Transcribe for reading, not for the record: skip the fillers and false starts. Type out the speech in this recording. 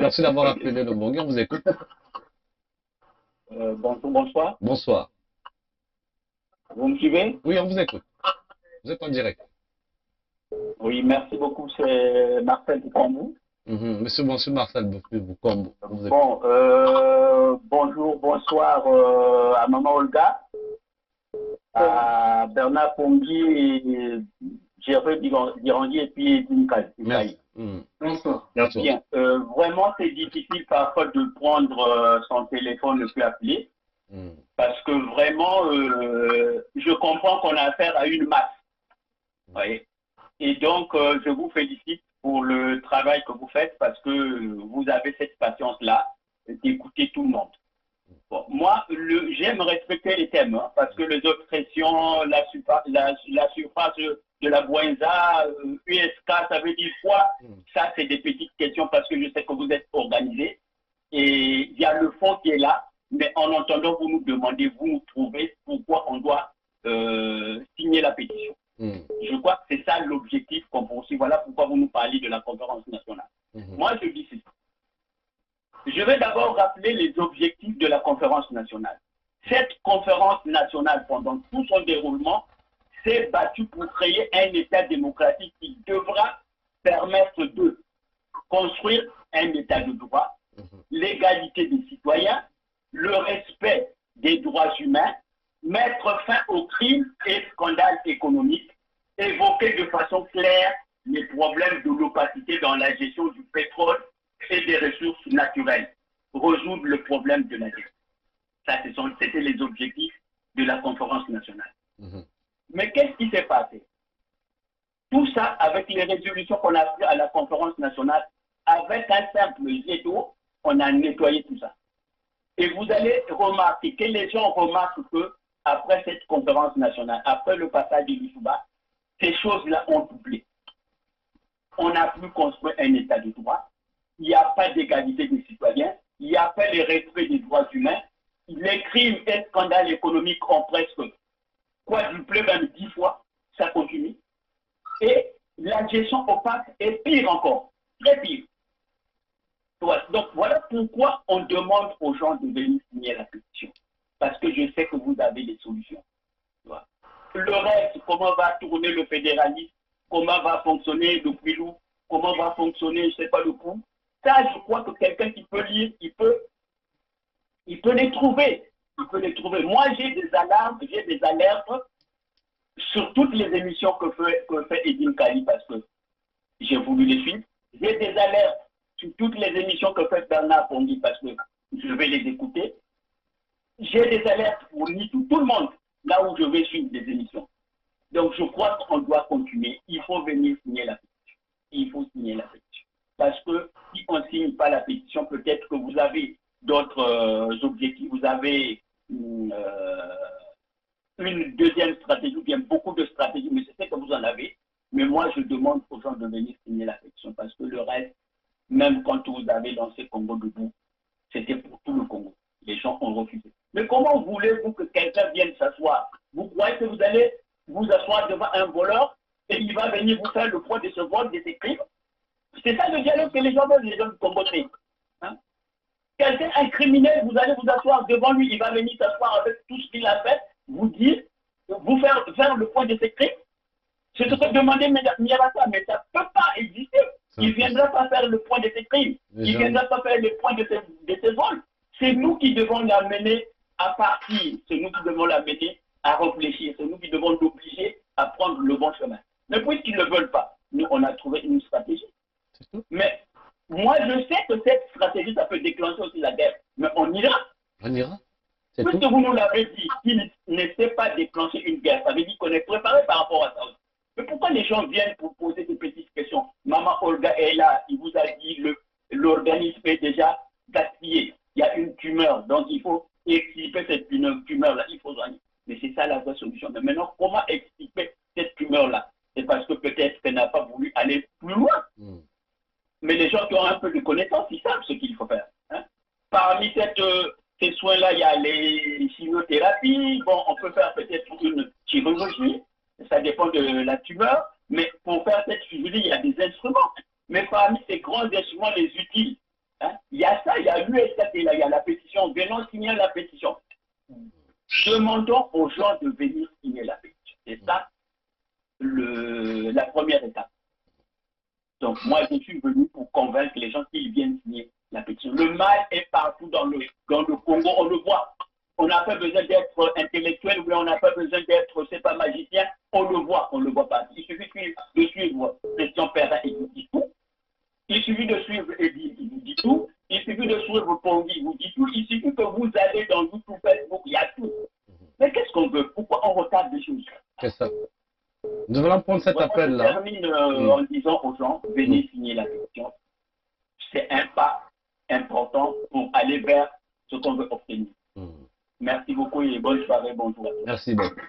Merci d'avoir appelé le Bongo, on vous écoute. Bonjour, bonsoir. Bonsoir. Vous me suivez? Oui, on vous écoute. Vous êtes en direct. Oui, merci beaucoup. C'est Marcel Ducambou. Monsieur Marcel Boukombo, on vous écoute. Bon, bonjour, bonsoir à Maman Olga, à Bernard Pongi, et Gervais Dirandi et puis Edine Merci. Kaï. Bonsoir. Bonsoir. Bien, vraiment c'est difficile parfois de prendre son téléphone et puis appeler parce que vraiment je comprends qu'on a affaire à une masse. Oui. Et donc, je vous félicite pour le travail que vous faites parce que vous avez cette patience-là d'écouter tout le monde. Bon, moi, j'aime respecter les thèmes hein, parce que les expressions, la surface de la Boenza, USK, ça veut dire quoi? Ça, c'est des petites questions parce que je sais que vous êtes organisés et il y a le fond qui est là, mais en entendant, vous nous demandez, vous nous trouvez pourquoi on doit signer la pétition. Je crois que c'est ça l'objectif qu'on poursuit. Voilà pourquoi vous nous parlez de la conférence nationale. Moi, je dis ceci. Je vais d'abord rappeler les objectifs de la conférence nationale. Cette conférence nationale, pendant tout son déroulement, s'est battue pour créer un État démocratique qui devra permettre de construire un État de droit, l'égalité des citoyens, le respect des droits humains, mettre fin aux crimes et scandales économiques, évoquer de façon claire les problèmes de l'opacité dans la gestion du pétrole et des ressources naturelles, résoudre le problème de la dette. Ça, c'était les objectifs de la conférence nationale. Mais qu'est-ce qui s'est passé? Tout ça, avec les résolutions qu'on a prises à la conférence nationale, avec un simple jet d'eau, on a nettoyé tout ça. Et vous allez remarquer que les gens remarquent que après cette conférence nationale, après le passage de l'Issouba, ces choses-là ont doublé. On n'a plus construit un État de droit. Il n'y a pas d'égalité des citoyens. Il n'y a pas le respect des droits humains. Les crimes et scandales économiques ont presque quadruplé, même 10 fois. Ça continue. Et la gestion opaque est pire encore. Très pire. Donc voilà pourquoi on demande aux gens de venir signer la pétition. Parce que je sais que vous avez des solutions. Le reste, comment va tourner le fédéralisme, comment va fonctionner le Quilou, comment va fonctionner, je ne sais pas, le coup. Ça, je crois que quelqu'un qui peut lire, il peut les trouver. Il peut les trouver. Moi, j'ai des alarmes, j'ai des alertes sur toutes les émissions que fait Edine Kali parce que j'ai voulu les suivre. J'ai des alertes sur toutes les émissions que fait Bernard Pongi parce que je vais les écouter. J'ai des alertes pour tout le monde là où je vais suivre des émissions. Donc, je crois qu'on doit continuer. Il faut venir signer la pétition. Il faut signer la pétition. Parce que si on ne signe pas la pétition, peut-être que vous avez d'autres objectifs. Vous avez une deuxième stratégie, ou bien beaucoup de stratégies, mais c'est ce que vous en avez. Mais moi, je demande aux gens de venir signer la pétition parce que le reste, même quand vous avez lancé Congo debout, c'était pour tout le Congo. Les gens ont refusé. Mais comment voulez-vous que quelqu'un vienne s'asseoir? Vous croyez que vous allez vous asseoir devant un voleur et il va venir vous faire le poids de ce vol, de ces crimes? C'est ça le dialogue que les gens veulent, les gens congolais. Hein? Quelqu'un, un criminel, vous allez vous asseoir devant lui, il va venir s'asseoir avec tout ce qu'il a fait, vous dire, vous faire le point de ces crimes. C'est ce que demandait Miyarata, mais ça ne peut pas exister. Il ne viendra pas faire le point de ses crimes. Il ne viendra pas faire le point de ses vols. C'est nous qui devons l'amener à partir. C'est nous qui devons l'amener à réfléchir. C'est nous qui devons l'obliger à prendre le bon chemin. Mais puisqu'ils ne veulent pas, nous, on a trouvé une stratégie. Mais moi, je sais que cette stratégie, ça peut déclencher aussi la guerre. Mais on ira. On ira. Puisque vous nous l'avez dit, qu'il ne sait pas déclencher une guerre, ça veut dire qu'on est préparé par rapport à ça aussi. Mais pourquoi les gens viennent pour poser des petites questions? Maman Olga est là, il vous a dit l'organisme est déjà gaspillé. Il y a une tumeur, donc il faut extirper cette tumeur-là, il faut soigner. Mais c'est ça la vraie solution. Mais maintenant, comment extirper cette tumeur-là? C'est parce que peut-être qu'elle n'a pas voulu aller plus loin. Mais les gens qui ont un peu de connaissances, ils savent ce qu'il faut faire. Hein? Parmi ces soins-là, il y a les chimiothérapies. Bon, on peut faire peut-être une chirurgie. Ça dépend de la tumeur. Mais pour faire cette chirurgie, il y a des instruments. Mais parmi ces grands instruments, les utiles, hein, dit là, il y a la pétition, venons signer la pétition. Demandons aux gens de venir signer la pétition. C'est ça la première étape. Donc, moi, je suis venu pour convaincre les gens qu'ils viennent signer la pétition. Le mal est partout dans le Congo, on le voit. On n'a pas besoin d'être intellectuel ou on n'a pas besoin d'être, c'est pas magicien, on le voit pas. Il suffit de suivre Christian Perrin, il vous dit tout. Il suffit de suivre Eddy, il vous dit tout. Il suffit de suivre Pongi, il vous dit tout. Il suffit que vous allez dans YouTube, Facebook, il y a tout. Mais qu'est-ce qu'on veut? Pourquoi on retarde des choses? C'est ça. Nous allons prendre cet appel-là. Je termine en disant aux gens, venez signer la pétition. C'est un pas important pour aller vers ce qu'on veut obtenir. Merci beaucoup et bonne soirée, bonjour. Merci beaucoup.